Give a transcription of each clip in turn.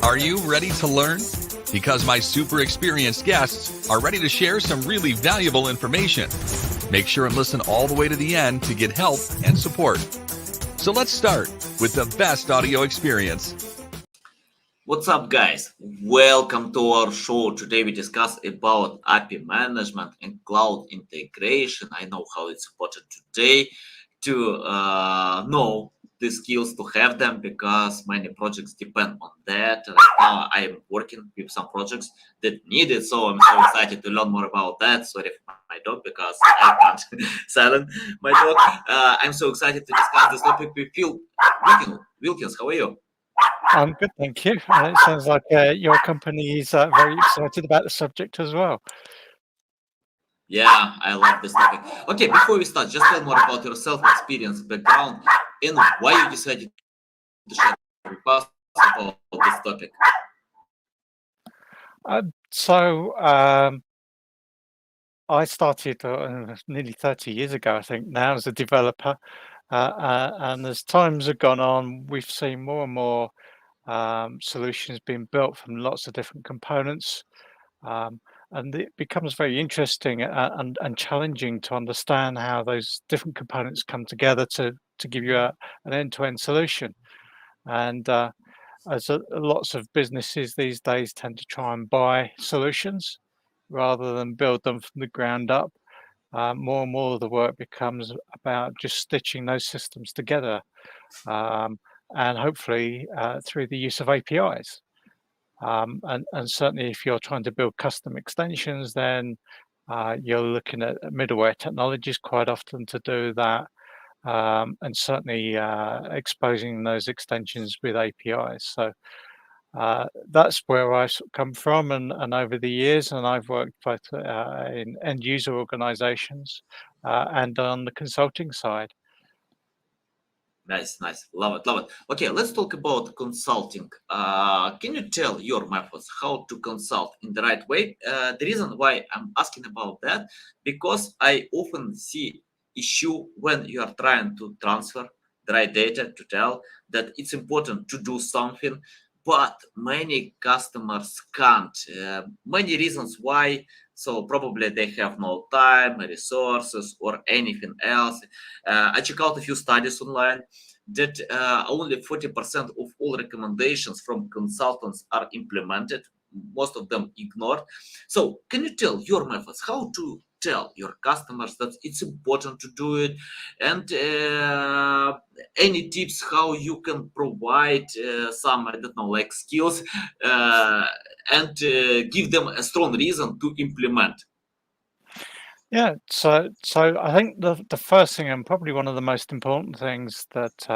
Are you ready to learn? Because my super experienced guests are ready to share some really valuable information. Make sure and listen all the way to the end to get help and support. So let's start with the best audio experience. What's up, guys? Welcome to our show. Today we discuss about API management and cloud integration. I know how it's important today to know the skills, to have them, because many projects depend on that. Right now I'm working with some projects that need it, so I'm so excited to learn more about that. Sorry for my dog, because I can't silence my dog. I'm so excited to discuss this topic with Wilkins. How are you? I'm good, thank you. It sounds like your company is very excited about the subject as well. Yeah, I love this topic. Okay, before we start, just tell more about yourself, experience, background, and why you decided to share with us about this topic. I started nearly 30 years ago, I think, now as a developer. And as times have gone on, we've seen more and more solutions being built from lots of different components. And it becomes very interesting and challenging to understand how those different components come together to give you an end-to-end solution. And lots of businesses these days tend to try and buy solutions rather than build them from the ground up. More and more of the work becomes about just stitching those systems together, and hopefully through the use of APIs. And certainly if you're trying to build custom extensions, then you're looking at middleware technologies quite often to do that, and certainly exposing those extensions with APIs. So that's where I come from, and over the years, and I've worked both in end user organizations and on the consulting side. Nice. Love it. Okay, let's talk about consulting. Can you tell your methods how to consult in the right way? The reason why I'm asking about that, because I often see issue when you are trying to transfer the right data, to tell that it's important to do something, but many customers can't. Many reasons why. So probably they have no time, resources, or anything else. I check out a few studies online that only 40% of all recommendations from consultants are implemented, most of them ignored. So can you tell your methods how to tell your customers that it's important to do it, and any tips how you can provide some, I don't know, like skills, and give them a strong reason to implement? Yeah, so I think the first thing, and probably one of the most important things that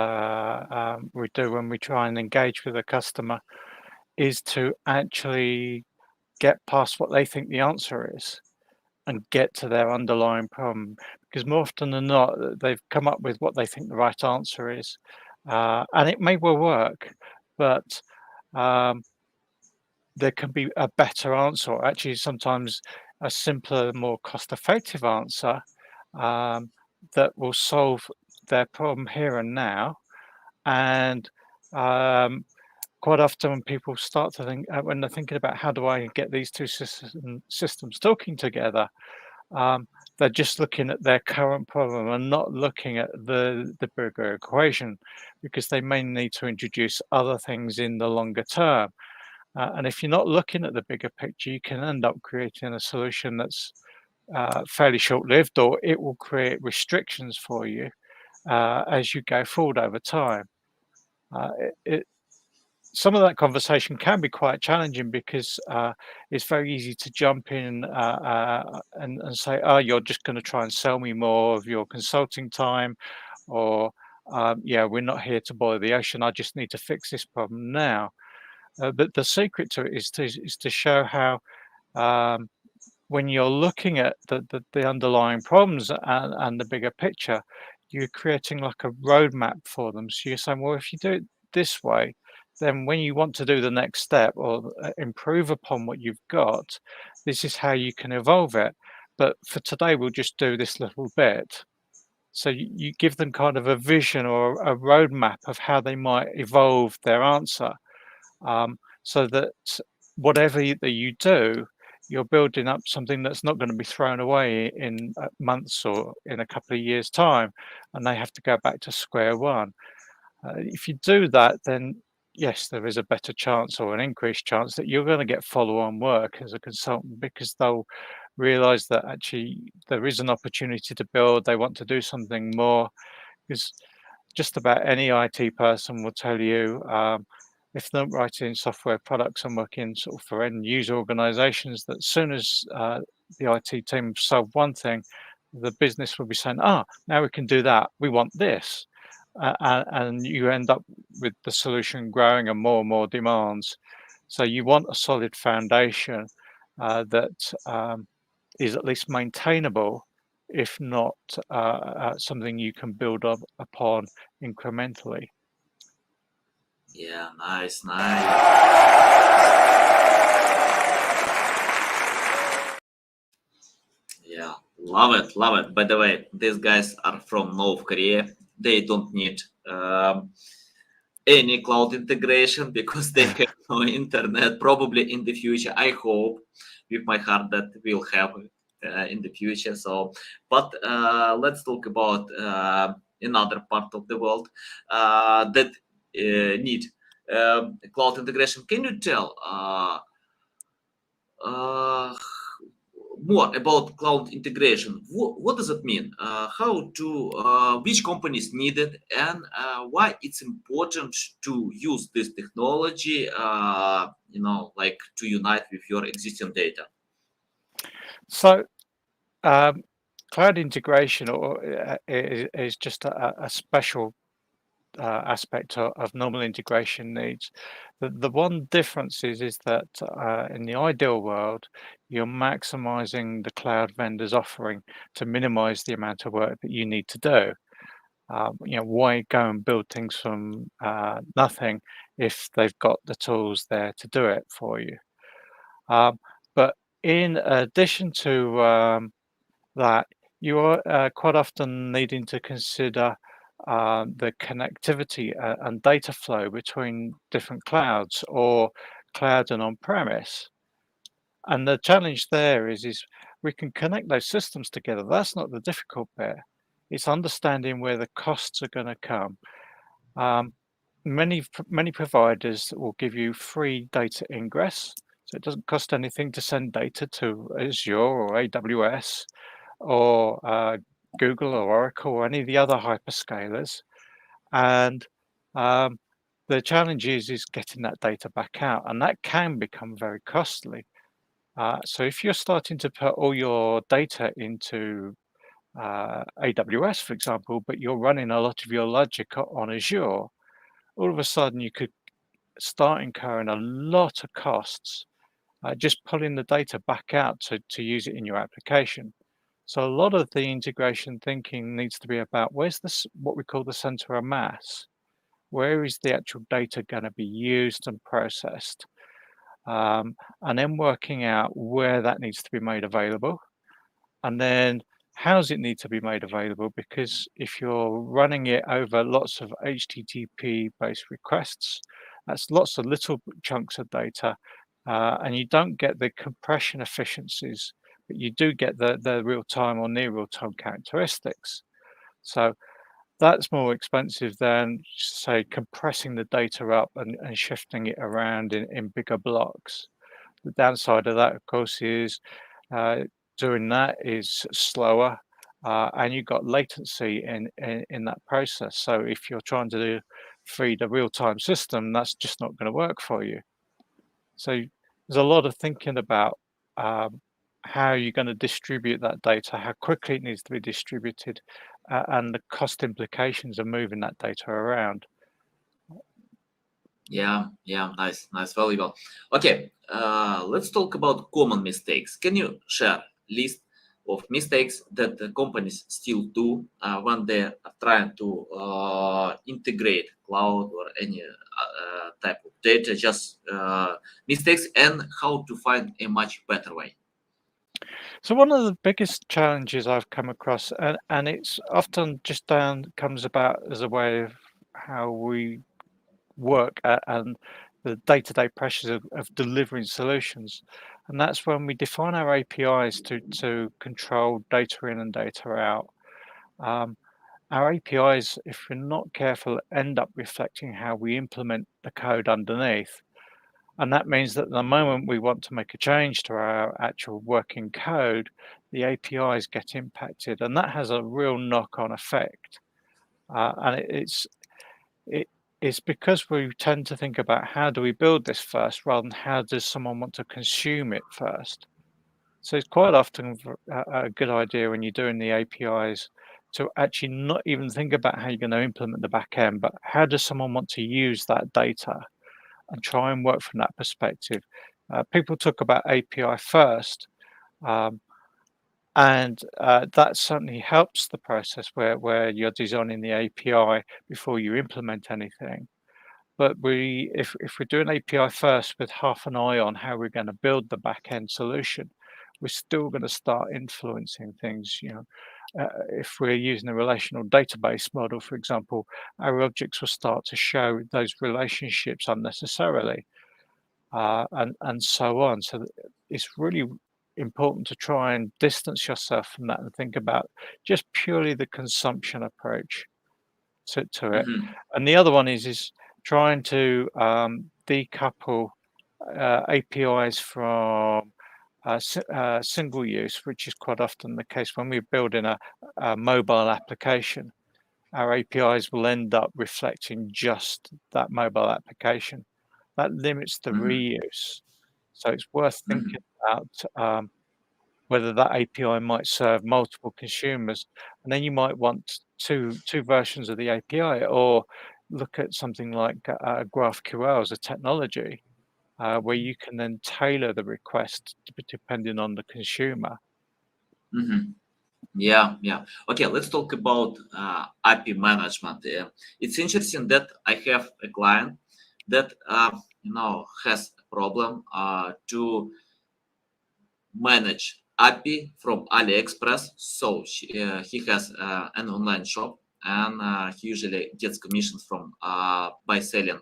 we do when we try and engage with a customer, is to actually get past what they think the answer is and get to their underlying problem. Because more often than not, they've come up with what they think the right answer is, and it may well work, but there can be a better answer, or actually sometimes a simpler, more cost-effective answer that will solve their problem here and now. And quite often when people start to think, when they're thinking about how do I get these two systems talking together, they're just looking at their current problem and not looking at the bigger equation, because they may need to introduce other things in the longer term. And if you're not looking at the bigger picture, you can end up creating a solution that's fairly short-lived, or it will create restrictions for you as you go forward over time. Some of that conversation can be quite challenging, because it's very easy to jump in and say, oh, you're just going to try and sell me more of your consulting time, or yeah, we're not here to boil the ocean, I just need to fix this problem now. But the secret to it is to show how when you're looking at the underlying problems and the bigger picture, you're creating like a roadmap for them. So you're saying, well, if you do it this way, then when you want to do the next step or improve upon what you've got, this is how you can evolve it. But for today, we'll just do this little bit. So you give them kind of a vision or a roadmap of how they might evolve their answer. so that whatever that you do, you're building up something that's not going to be thrown away in months or in a couple of years' time, and they have to go back to square one. If you do that, then yes, there is a better chance or an increased chance that you're going to get follow-on work as a consultant, because they'll realize that actually there is an opportunity to build. They want to do something more, because just about any IT person will tell you, if they're not writing software products and working sort of for end user organizations, that as soon as the IT team solve one thing, the business will be saying, now we can do that. We want this. And you end up with the solution growing and more demands. So you want a solid foundation that is at least maintainable, if not something you can build up upon incrementally. Yeah, nice. Yeah, love it. By the way, these guys are from North Korea. They don't need any cloud integration because they have no internet. Probably in the future, I hope with my heart that we'll have in the future. So, but let's talk about another part of the world that need cloud integration. Can you tell more about cloud integration? What does it mean? How to which companies need it, and why it's important to use this technology? Like to unite with your existing data. So cloud integration is just a special aspect of normal integration needs. The one difference is that in the ideal world, you're maximizing the cloud vendor's offering to minimize the amount of work that you need to do. Why go and build things from nothing if they've got the tools there to do it for you? But in addition to that, you are quite often needing to consider the connectivity and data flow between different clouds or cloud and on-premise. And the challenge there is we can connect those systems together. That's not the difficult bit. It's understanding where the costs are going to come. Many providers will give you free data ingress, so it doesn't cost anything to send data to Azure or AWS or Google or Oracle or any of the other hyperscalers. And the challenge is getting that data back out, and that can become very costly. So if you're starting to put all your data into AWS, for example, but you're running a lot of your logic on Azure, all of a sudden you could start incurring a lot of costs just pulling the data back out to use it in your application. So a lot of the integration thinking needs to be about where's this, what we call the center of mass. Where is the actual data going to be used and processed? And then working out where that needs to be made available. And then how does it need to be made available? Because if you're running it over lots of HTTP-based requests, that's lots of little chunks of data, and you don't get the compression efficiencies, but you do get the real-time or near real-time characteristics. So that's more expensive than, say, compressing the data up and shifting it around in bigger blocks. The downside of that, of course, is doing that is slower, and you've got latency in that process. So if you're trying to feed a real-time system, that's just not going to work for you. So there's a lot of thinking about how you're going to distribute that data, how quickly it needs to be distributed, and the cost implications of moving that data around. Yeah, nice, valuable. Okay, let's talk about common mistakes. Can you share list of mistakes that the companies still do when they're trying to integrate cloud or any type of data? Just mistakes and how to find a much better way. So one of the biggest challenges I've come across, and it's often just comes about as a way of how we work, and the day-to-day pressures of delivering solutions. And that's when we define our APIs to control data in and data out. Our APIs, if we're not careful, end up reflecting how we implement the code underneath. And that means that the moment we want to make a change to our actual working code, the APIs get impacted, and that has a real knock-on effect. And it's because we tend to think about how do we build this first rather than how does someone want to consume it first. So it's quite often a good idea when you're doing the APIs to actually not even think about how you're going to implement the back end, but how does someone want to use that data, and try and work from that perspective. People talk about API first, and that certainly helps the process where you're designing the API before you implement anything. But if we're doing API first with half an eye on how we're going to build the back end solution, we're still going to start influencing things. If we're using a relational database model, for example, our objects will start to show those relationships unnecessarily, and so on. So it's really important to try and distance yourself from that and think about just purely the consumption approach to it. Mhm. And the other one is trying to decouple APIs from single use, which is quite often the case when we're building a mobile application. Our APIs will end up reflecting just that mobile application. That limits the Mhm. reuse. So it's worth Mhm. thinking about whether that API might serve multiple consumers, and then you might want two versions of the API, or look at something like GraphQL as a technology, where you can then tailor the request depending on the consumer. Mhm. Yeah, yeah. Okay, let's talk about API management. It's interesting that I have a client that has a problem to manage API from AliExpress. So he has an online shop, and he usually gets commissions from by selling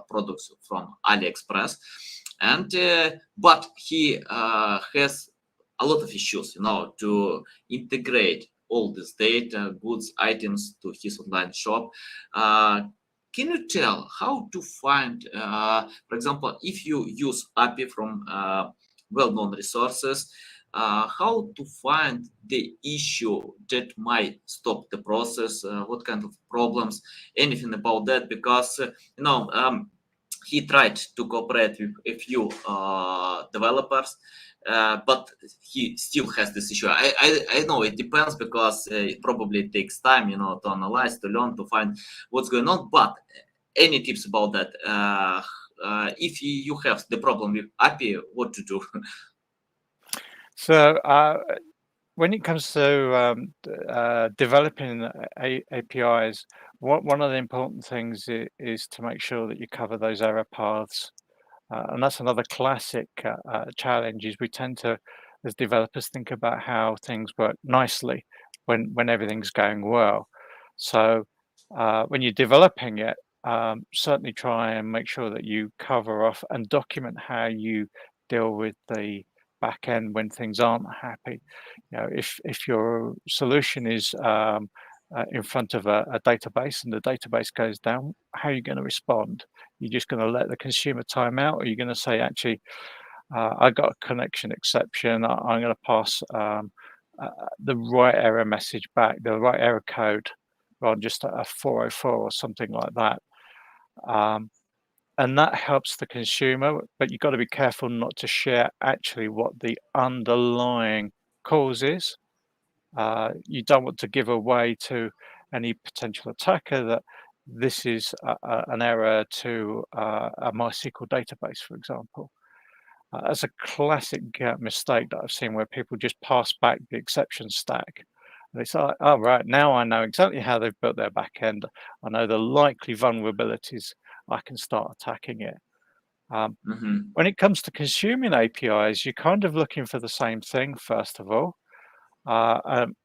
products from AliExpress. And but he has a lot of issues, to integrate all this data, goods, items to his online shop. Can you tell how to find, for example, if you use API from well-known resources, how to find the issue that might stop the process, what kind of problems, anything about that, because he tried to cooperate with a few developers, but he still has this issue. I know it depends, because it probably takes time, to analyze, to learn, to find what's going on. But any tips about that? If you have the problem with API, what to do? So when it comes to developing APIs, one of the important things is to make sure that you cover those error paths. And that's another classic challenge, is we tend to, as developers, think about how things work nicely when everything's going well. So when you're developing it, certainly try and make sure that you cover off and document how you deal with the back end when things aren't happy. If your solution is in front of a database and the database goes down, how are you going to respond? You're just going to let the consumer time out, or you're going to say, actually, I got a connection exception. I'm going to pass the right error message back, the right error code, rather than just a 404 or something like that. And that helps the consumer, but you've got to be careful not to share actually what the underlying cause is. You don't want to give away to any potential attacker that this is an error to a MySQL database, for example. That's a classic mistake that I've seen, where people just pass back the exception stack. And it's like, oh, right, now I know exactly how they've built their back end. I know the likely vulnerabilities. I can start attacking it. Mhm. When it comes to consuming APIs, you're kind of looking for the same thing, first of all,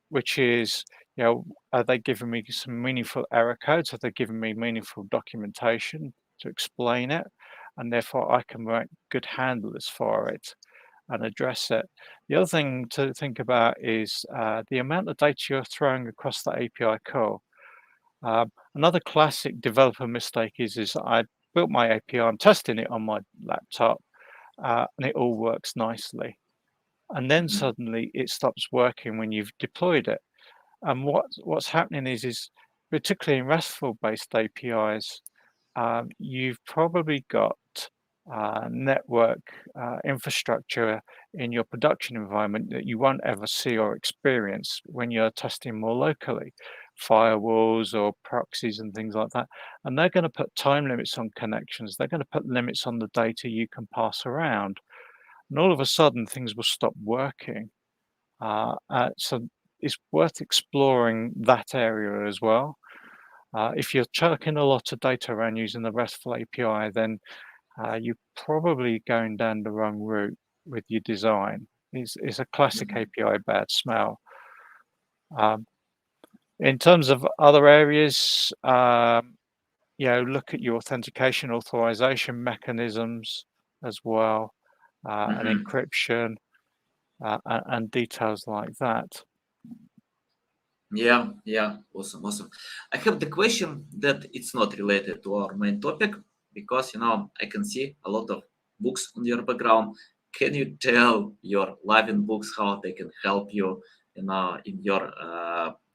which is, are they giving me some meaningful error codes? Are they giving me meaningful documentation to explain it? and therefore I can write good handlers for it and address it. The other thing to think about is the amount of data you're throwing across the API call. Another classic developer mistake is I built my API, I'm testing it on my laptop, and it all works nicely. And then suddenly it stops working when you've deployed it. And what's happening is particularly in RESTful-based APIs, you've probably got network infrastructure in your production environment that you won't ever see or experience when you're testing more locally, firewalls or proxies and things like that. And they're going to put time limits on connections. They're going to put limits on the data you can pass around. And all of a sudden, things will stop working. So it's worth exploring that area as well. If you're chucking a lot of data around using the RESTful API, then you're probably going down the wrong route with your design. It's a classic API bad smell. In terms of other areas, look at your authentication authorization mechanisms as well, and encryption, and details like that. Yeah, awesome. I have the question that it's not related to our main topic because I can see a lot of books on your background. Can you tell your living books how they can help you, in your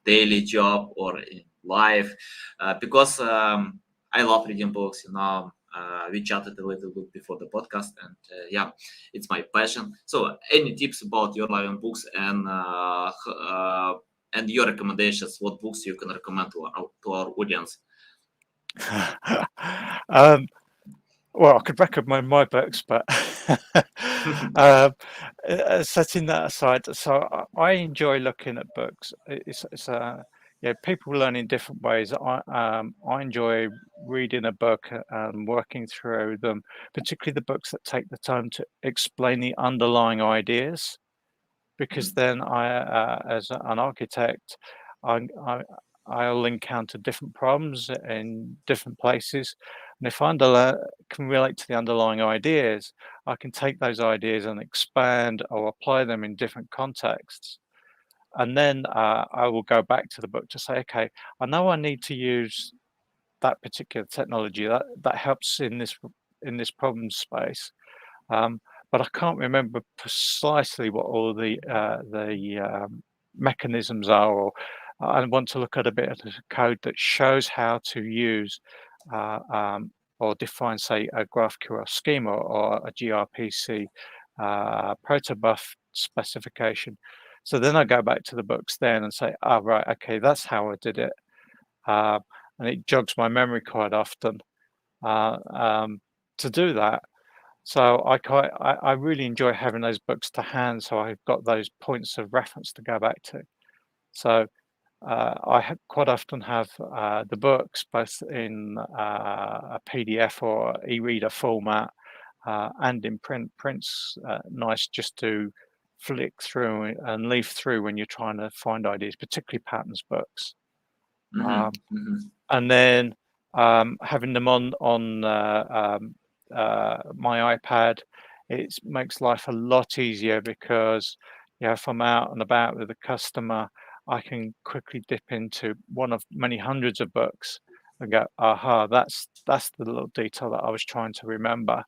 daily job or in life? Because I love reading books. We chatted a little bit before the podcast, and it's my passion. So, any tips about your living books and your recommendations, what books you can recommend to our audience? Well, I could recommend my books, but setting that aside, so I enjoy looking at books. It's people learn in different ways. I enjoy reading a book and working through them, particularly the books that take the time to explain the underlying ideas, because then I, as an architect, I'll encounter different problems in different places. And if I can relate to the underlying ideas, I can take those ideas and expand or apply them in different contexts. And then I will go back to the book to say, okay, I know I need to use that particular technology that helps in this problem space. But I can't remember precisely what all the mechanisms are, or I want to look at a bit of the code that shows how to use or define, say, a GraphQL schema or a gRPC protobuf specification. So then I go back to the books then and say, right, okay, that's how I did it. And it jogs my memory quite often to do that. So I really enjoy having those books to hand, so I've got those points of reference to go back to. So I quite often have the books both in a PDF or e-reader format and in print. Print's nice just to flick through and leaf through when you're trying to find ideas, particularly patterns books. And then having them on my iPad, it makes life a lot easier because if I'm out and about with a customer, I can quickly dip into one of many hundreds of books and go, aha, that's the little detail that I was trying to remember,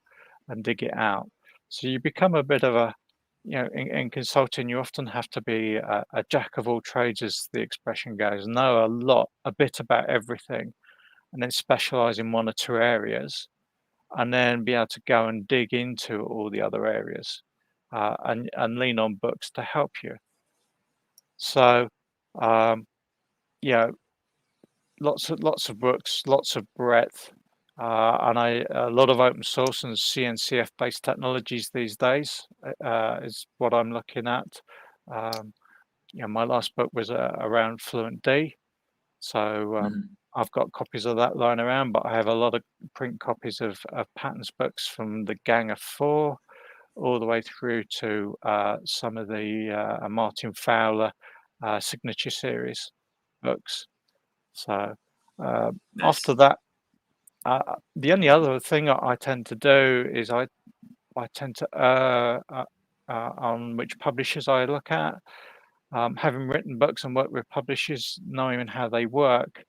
and dig it out. So you become a bit of a, in consulting, you often have to be a jack of all trades, as the expression goes, know a bit about everything, and then specialize in one or two areas, and then be able to go and dig into all the other areas, and lean on books to help you. So, lots of books, lots of breadth, and a lot of open source and CNCF based technologies these days is what I'm looking at. My last book was around FluentD, so I've got copies of that lying around, but I have a lot of print copies of patterns books from the Gang of Four all the way through to some of the Martin Fowler signature series books. So Nice. after that, The only other thing I tend to do is I tend to on which publishers I look at. Having written books and worked with publishers, knowing how they work,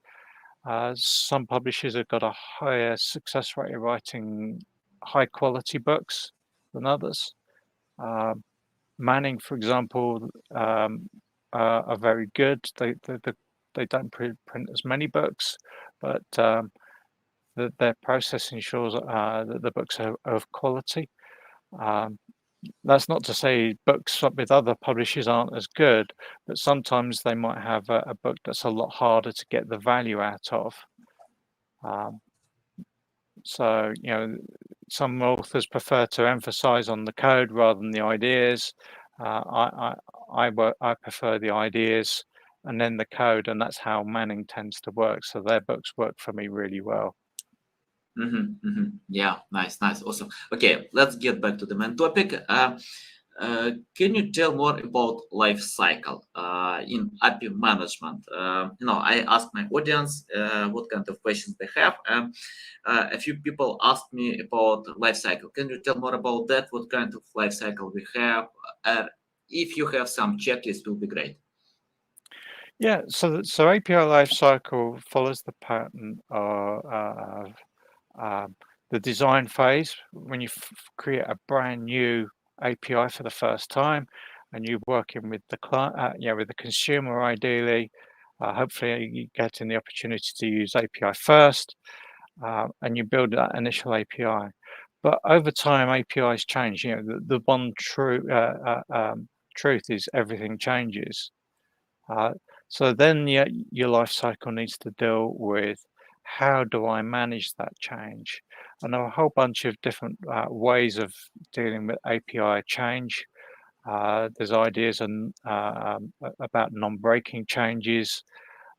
some publishers have got a higher success rate of writing high quality books than others. Manning, for example, are very good. They don't print as many books, but their process ensures that the books are of quality. That's not to say books with other publishers aren't as good, but sometimes they might have a book that's a lot harder to get the value out of. So, you know, some authors prefer to emphasize on the code rather than the ideas. I prefer the ideas and then the code, and that's how Manning tends to work. So their books work for me really well. Yeah, nice, awesome. Okay, let's get back to the main topic. Can you tell more about life cycle in API management? I asked my audience what kind of questions they have. A few people asked me about life cycle. Can you tell more about that? What kind of life cycle we have? If you have some checklist, will be great. Yeah, so API lifecycle follows the pattern of the design phase. When you create a brand new API for the first time, and you're working with the client, with the consumer ideally. Hopefully, you getting the opportunity to use API first, and you build that initial API. But over time, APIs change. You know, the one true truth is everything changes. So then your life cycle needs to deal with how do I manage that change? And there are a whole bunch of different ways of dealing with API change. There's ideas about non-breaking changes,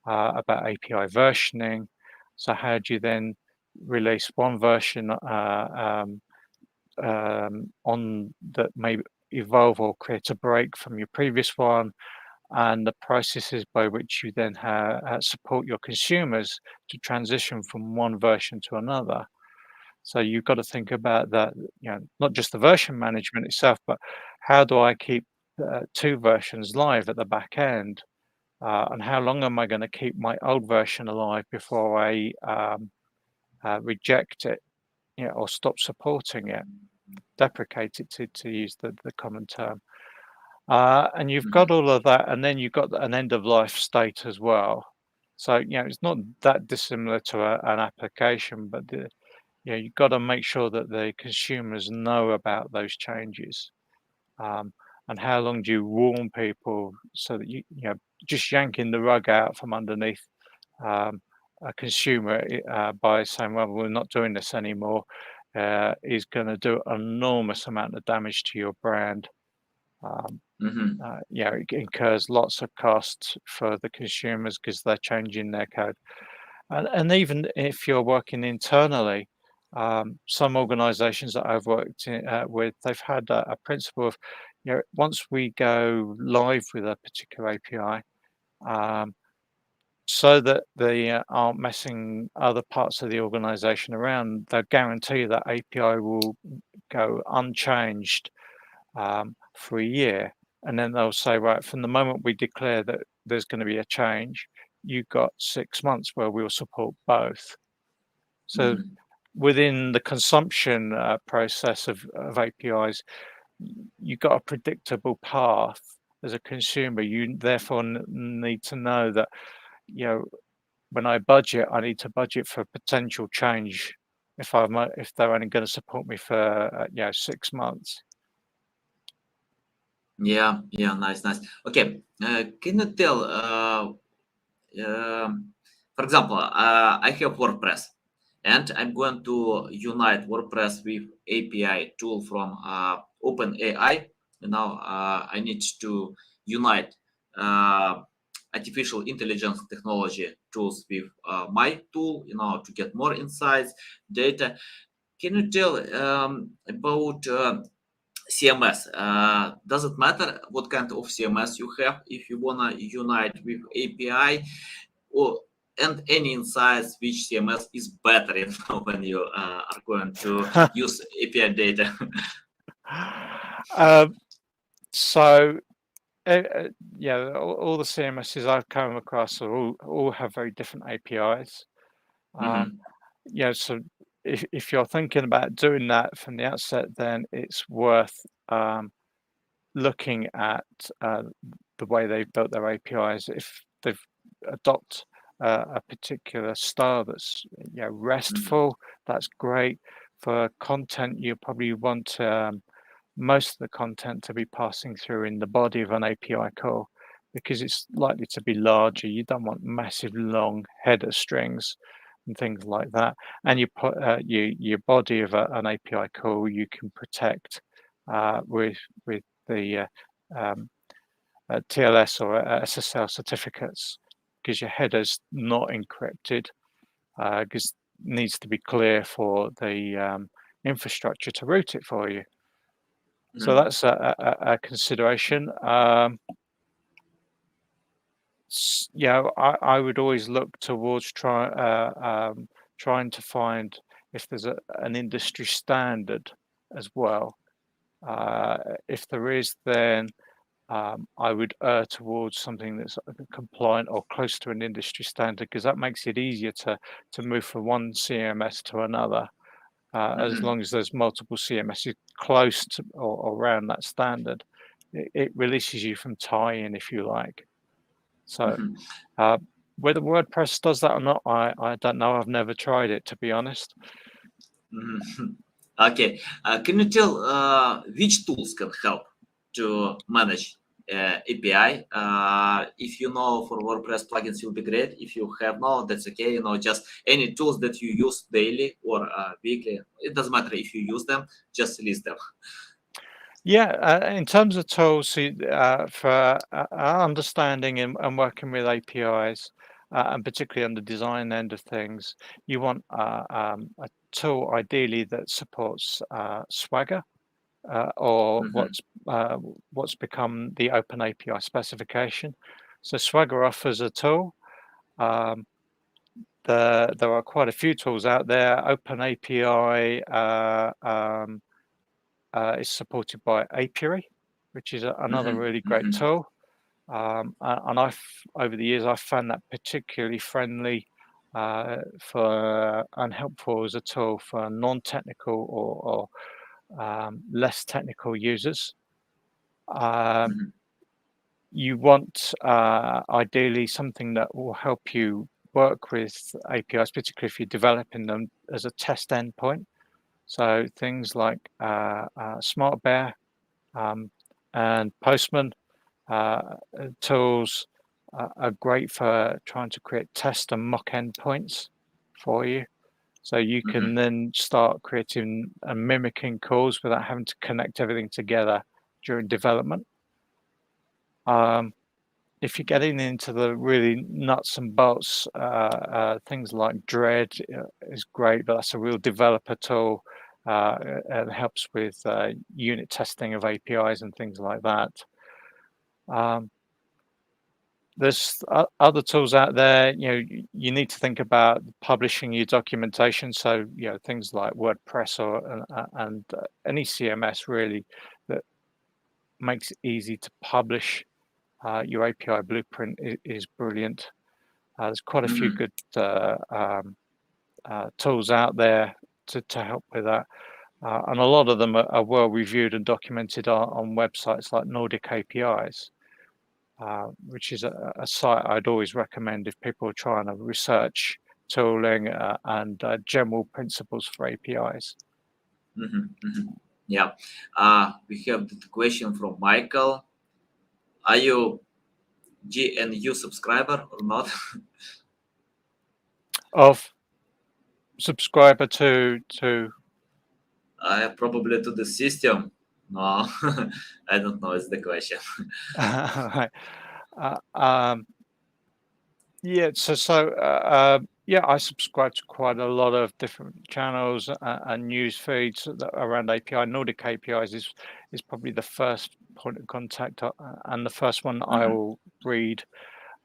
about API versioning. So how do you then release one version on that may evolve or create a break from your previous one, and the processes by which you then support your consumers to transition from one version to another. So you've got to think about that, not just the version management itself, but how do I keep two versions live at the back end? And how long am I going to keep my old version alive before I reject it, or stop supporting it, deprecate it, to use the common term. And you've got all of that, and then you've got an end of life state as well. So, it's not that dissimilar to an application, but you've got to make sure that the consumers know about those changes. And how long do you warn people so that just yanking the rug out from underneath a consumer by saying, well, we're not doing this anymore, is going to do an enormous amount of damage to your brand. It incurs lots of costs for the consumers because they're changing their code. And even if you're working internally, some organizations that I've worked with, they've had a principle of, once we go live with a particular API, so that they aren't messing other parts of the organization around, they'll guarantee that API will go unchanged for a year. And then they'll say, right, from the moment we declare that there's going to be a change, you've got 6 months where we'll support both. So within the consumption process of APIs, you've got a predictable path as a consumer. You therefore need to know that, when I budget, I need to budget for potential change if they're only going to support me for 6 months. Yeah, nice. Okay, can you tell, for example, I have WordPress, and I'm going to unite WordPress with API tool from OpenAI. I need to unite artificial intelligence technology tools with my tool, to get more insights, data. Can you tell about CMS? Does it matter what kind of CMS you have if you wanna unite with API? Or and any insights which CMS is better when you are going to use API data. So yeah, all the CMSs I've come across all have very different APIs. Yeah, so if you're thinking about doing that from the outset, then it's worth looking at the way they've built their APIs. If they've adopt a particular style that's RESTful, that's great. For content, you probably want most of the content to be passing through in the body of an API call, because it's likely to be larger. You don't want massive long header strings and things like that. And you put your body of an API call you can protect with the TLS or SSL certificates, because your header's not encrypted, because it needs to be clear for the infrastructure to route it for you. So that's a consideration. I would always look towards trying to find if there's an industry standard as well. If there is, then I would err towards something that's compliant or close to an industry standard, because that makes it easier to move from one CMS to another. As long as there's multiple CMSs close to or around that standard, it releases you from tie-in, if you like. So whether WordPress does that or not, I don't know. I've never tried it, to be honest. Okay. Can you tell which tools can help to manage API? If you know for WordPress plugins, will be great. If you have no, that's okay. Just any tools that you use daily or weekly. It doesn't matter if you use them, just list them. Yeah, in terms of tools for understanding and working with APIs, and particularly on the design end of things, you want a tool ideally that supports Swagger, or what's become the Open API specification. So Swagger offers a tool. There are quite a few tools out there. Open API is supported by Apiary, which is another really great tool. And over the years, I've found that particularly friendly and helpful as a tool for non-technical or less technical users. You want ideally something that will help you work with APIs, particularly if you're developing them as a test endpoint. So things like SmartBear and Postman tools are great for trying to create test and mock endpoints for you. So you can then start creating and mimicking calls without having to connect everything together during development. If you're getting into the really nuts and bolts, things like Dread is great, but that's a real developer tool. It helps with unit testing of APIs and things like that. There's other tools out there. You need to think about publishing your documentation. So things like WordPress and any CMS really that makes it easy to publish your API blueprint is brilliant. There's quite a few good tools out there to help with that. And a lot of them are well reviewed and documented on websites like Nordic APIs, which is a site I'd always recommend if people are trying to research tooling and general principles for APIs. Yeah. We have the question from Michael. Are you GNU subscriber or not? Of subscriber to probably to the system. No, I don't know. It's the question. Right. Yeah. Yeah, I subscribe to quite a lot of different channels and news feeds around API. Nordic APIs is probably the first point of contact and the first one I will read.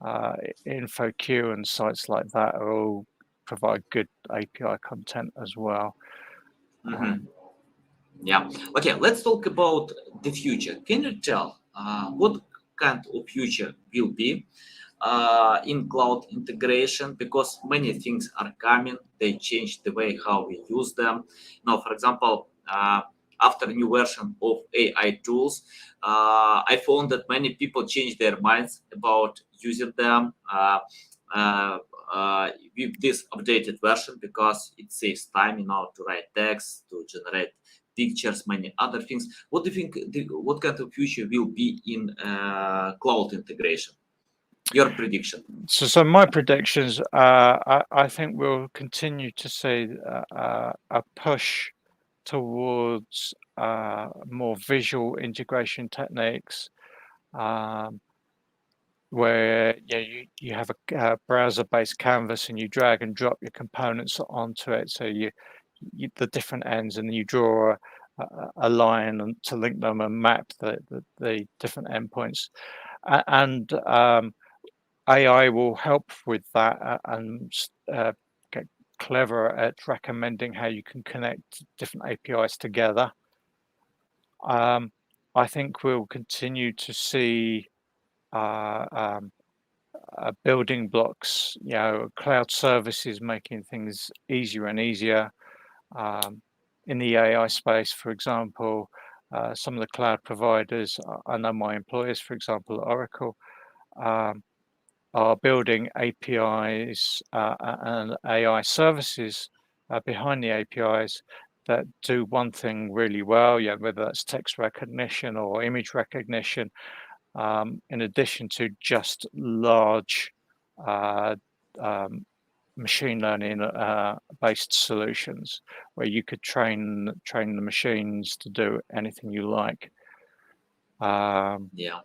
InfoQ and sites like that are all provide good API content as well. Yeah. Okay, let's talk about the future. Can you tell what kind of future will be in cloud integration? Because many things are coming, they change the way how we use them. Now, for example, after new version of AI tools, I found that many people change their minds about using them with this updated version because it saves time, to write text, to generate pictures, many other things. What do you think? What kind of future will be in cloud integration? Your prediction? So my predictions, I think we'll continue to see a push towards more visual integration techniques, where you have a browser-based canvas and you drag and drop your components onto it. So you the different ends, and then you draw a line to link them and map the different endpoints. And AI will help with that and get clever at recommending how you can connect different APIs together. I think we'll continue to see building blocks, cloud services making things easier and easier. In the AI space, for example, some of the cloud providers, I know my employers, for example, Oracle, are building APIs and AI services behind the APIs that do one thing really well, whether that's text recognition or image recognition, in addition to just large machine learning based solutions where you could train the machines to do anything you like. Yeah.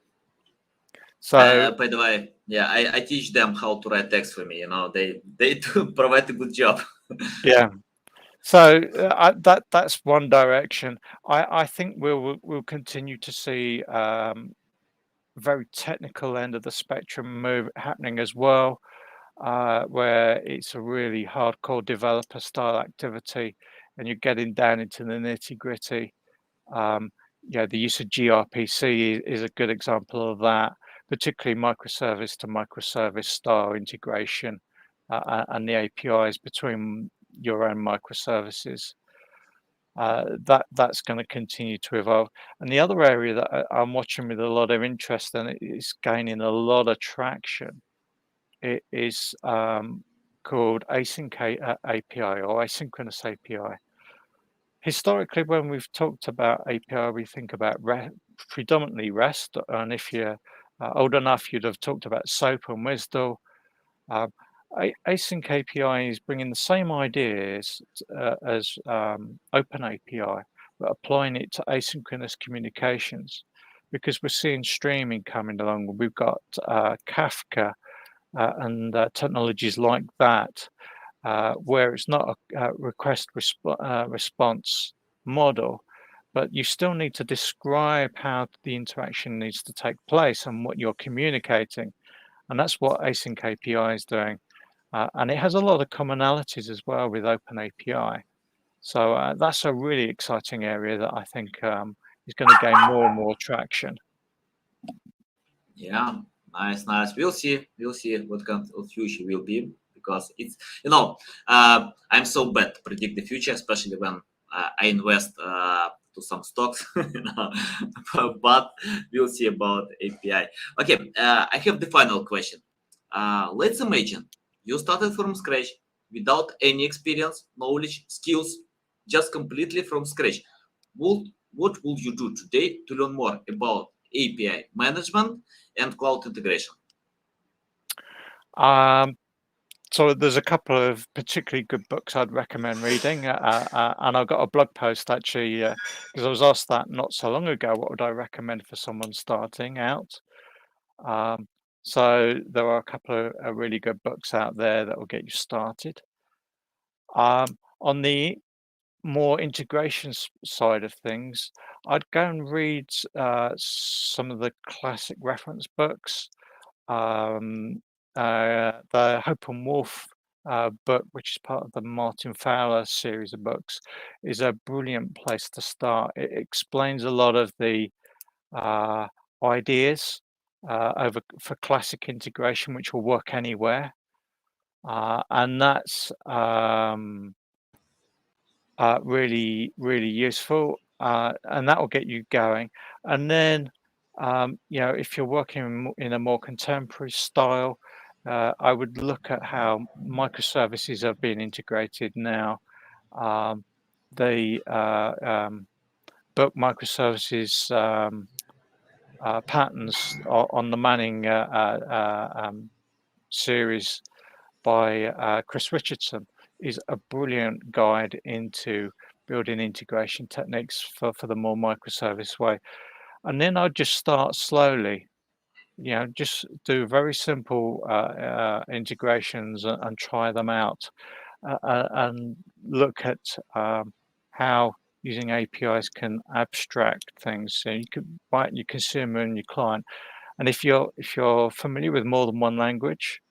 So by the way, I teach them how to write text for me. They do provide a good job. yeah. So that's one direction. I think we'll continue to see very technical end of the spectrum move happening as well, where it's a really hardcore developer style activity, and you're getting down into the nitty gritty. The use of gRPC is a good example of that, particularly microservice to microservice style integration and the APIs between your own microservices. That's going to continue to evolve. And the other area that I'm watching with a lot of interest, and it's gaining a lot of traction, it is called async API or asynchronous API. Historically, when we've talked about API, we think about predominantly REST, and if you're old enough, you'd have talked about SOAP and WSDL. Async API is bringing the same ideas as Open API, but applying it to asynchronous communications, because we're seeing streaming coming along. We've got Kafka and technologies like that, where it's not a request response model, but you still need to describe how the interaction needs to take place and what you're communicating. And that's what async API is doing. And it has a lot of commonalities as well with Open API. So that's a really exciting area that I think is going to gain more and more traction. Yeah, nice. We'll see what kind of future will be, because it's I'm so bad to predict the future, especially when I invest to some stocks. But we'll see about API. Okay, I have the final question. Let's imagine you started from scratch without any experience, knowledge, skills, just completely from scratch. What will you do today to learn more about API management and cloud integration? So there's a couple of particularly good books I'd recommend reading, and I've got a blog post actually, because I was asked that not so long ago, what would I recommend for someone starting out? So there are a couple of really good books out there that will get you started. On the more integration side of things, I'd go and read some of the classic reference books. the Hope and Wolf book, which is part of the Martin Fowler series of books, is a brilliant place to start. It explains a lot of the ideas for classic integration, which will work anywhere. And that's really, really useful. And that will get you going. And then, if you're working in a more contemporary style, I would look at how microservices are being integrated now. The book microservices patterns on the Manning series by Chris Richardson is a brilliant guide into building integration techniques for the more microservice way. And then I'd just start slowly, just do very simple integrations and try them out and look at how using APIs can abstract things. So you can write your consumer and your client. And if you're familiar with more than one language,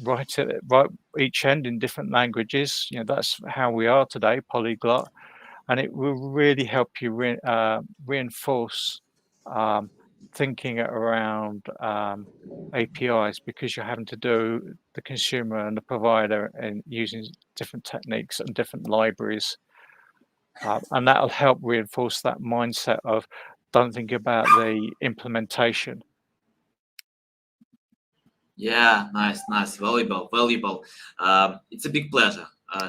write each end in different languages. That's how we are today, polyglot, and it will really help you reinforce thinking around APIs, because you're having to do the consumer and the provider and using different techniques and different libraries, and that'll help reinforce that mindset of don't think about the implementation. Yeah, nice, valuable. It's a big pleasure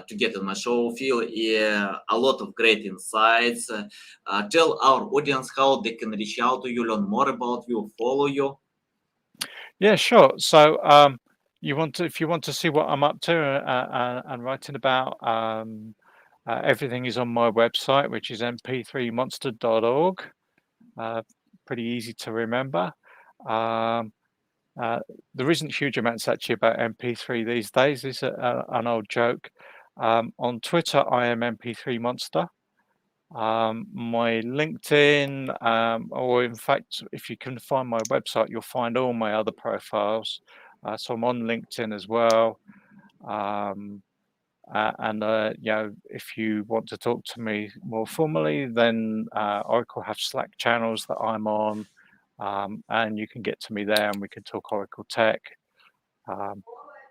to get on my show, Phil. Yeah, a lot of great insights. Tell our audience how they can reach out to you, learn more about you, follow you. Yeah, sure. So if you want to see what I'm up to and writing about, everything is on my website, which is mp3monster.org. Pretty easy to remember. There isn't huge amounts actually about MP3 these days. It's an old joke. On Twitter, I am MP3 Monster. My LinkedIn, or in fact, if you can find my website, you'll find all my other profiles. So I'm on LinkedIn as well. If you want to talk to me more formally, then Oracle have Slack channels that I'm on. And you can get to me there and we can talk Oracle Tech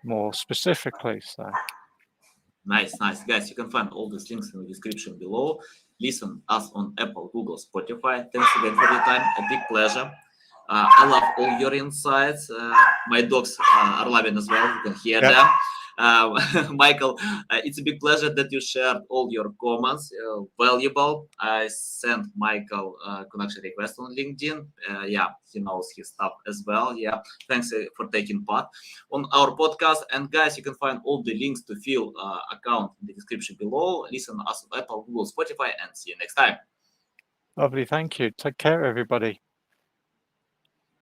more specifically. So Nice. Guys, you can find all these links in the description below. Listen us on Apple, Google, Spotify. Thanks again for your time. A big pleasure. I love all your insights. My dogs are loving as well. You can hear them. Michael, it's a big pleasure that you shared all your comments. Valuable. I sent Michael a connection request on LinkedIn. He knows his stuff as well. Yeah, thanks for taking part on our podcast. And guys, you can find all the links to Phil account in the description below. Listen us on Apple, Google, Spotify, and see you next time. Lovely. Thank you. Take care, everybody.